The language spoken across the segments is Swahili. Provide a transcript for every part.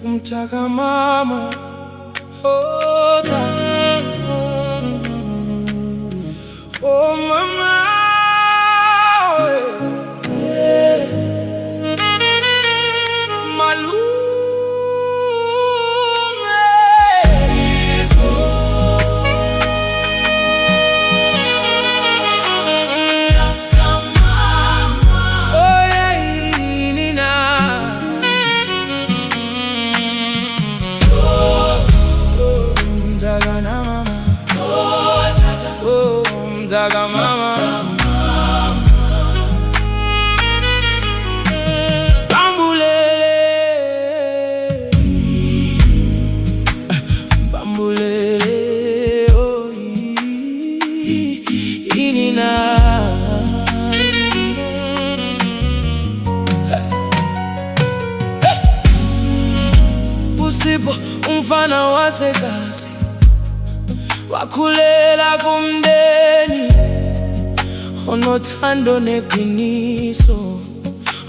Umtaka mama, oh tata, oh mama, yeah. Malume, oh yeah, Nina. Mtaka mama, Bambulele, Bambulele, oh inina. Sipho umfana wasekasi wakhulela kumndeni onothando neqiniso.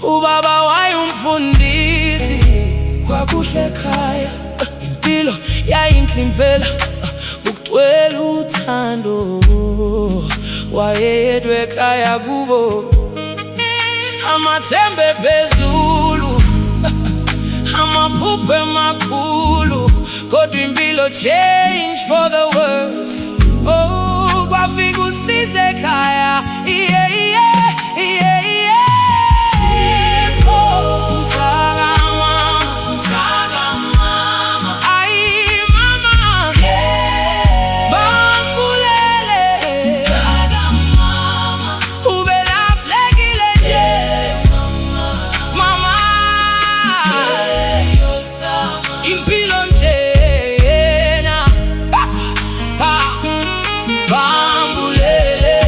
Ubaba wayumfundisi, kwakuhle ekhaya, impilo yayinhle impela, ukugcwele uthando. Wayedwa ekhaya kubo, amathembe phezulu, amaphupho emakhulu, kodwa impilo change for the worse. Oh, kwafika usize ekhaya, yeah, yeah, yeah, yeah. Sipho, mtaka mama, ay mama, yeah. Bambulele, mtaka mama, ubelahlekile nje, mama, yeah. Impilo nje yena, Bambulele.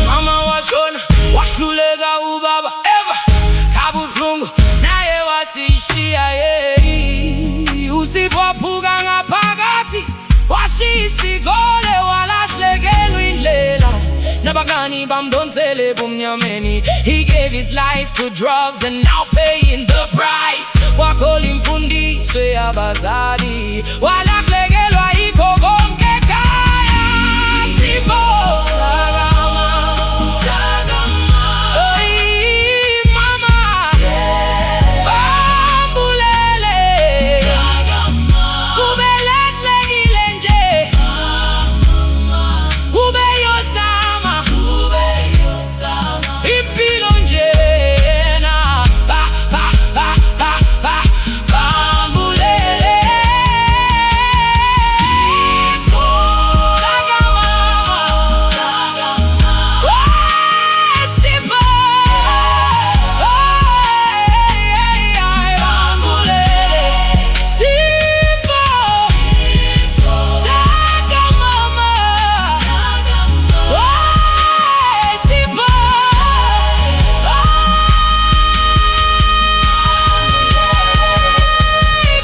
Mama washona, wahluleka ubaba eva kabuhlungu, naye wasishiya yeah. Usipho waphuka ngaphakathi, washiya isikole, walahlekelwa indlela, nabangani bamdonsele bumnyameni. He gave his life to drugs and now paying the price. Wakhola imfundiso yabazali, walahlekelwa yikho konke ekhaya. Sipho, mtaka mama, oy mama, yeah. Bambulele, mtaka mama, ubelahlekile nje, mama, ubeyozama, impilo nje yena, Bambulele. Sipho, mtaka mama, oh Sipho, Bambulele. Sipho, mtaka mama, oh Sipho,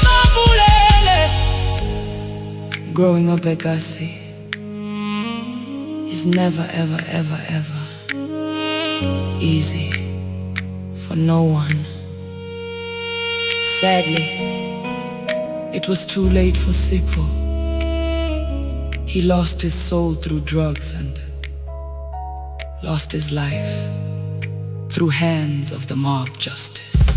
Bambulele. Growing up Ekasi is never ever ever ever easy for no one. Sadly, it was too late for Sipho. He lost his soul through drugs and lost his life through hands of the mob justice.